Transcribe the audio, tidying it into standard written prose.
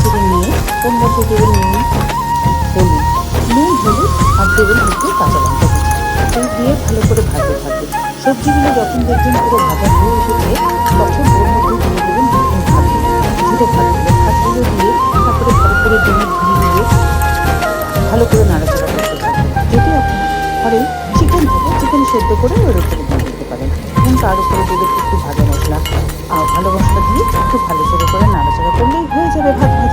নেড়ে নিয়ে ওর মধ্যে দেবেন নুন হলুদ আর দেবেন একটু কাঁচা লঙ্কা কুচি। এই দিয়ে ভালো করে ভাজতে থাকবেন। সবজিগুলো যখন দেখবেন পুরো ভাজা হয়ে এসেছে তখন ওর মধ্যে দিয়ে দেবেন ঝুড়ো ভাতগুলো দিয়ে তারপরে ভালো করে ডিমের ঘি দিয়ে ভালো করে নাড়াচাড়া করতে থাকবেন। যদি আপনি ঘরে চিকেন থাকে চিকেন সেদ্ধ করে ওর উপরে দিয়ে দিতে পারেন এবং তার উপরে দেবেন একটু ভাজা মশলা ভালো মশলা দিয়ে একটু ভালো করে নাড়াচাড়া করলেই হয়ে যাবে ভাত ভাজা।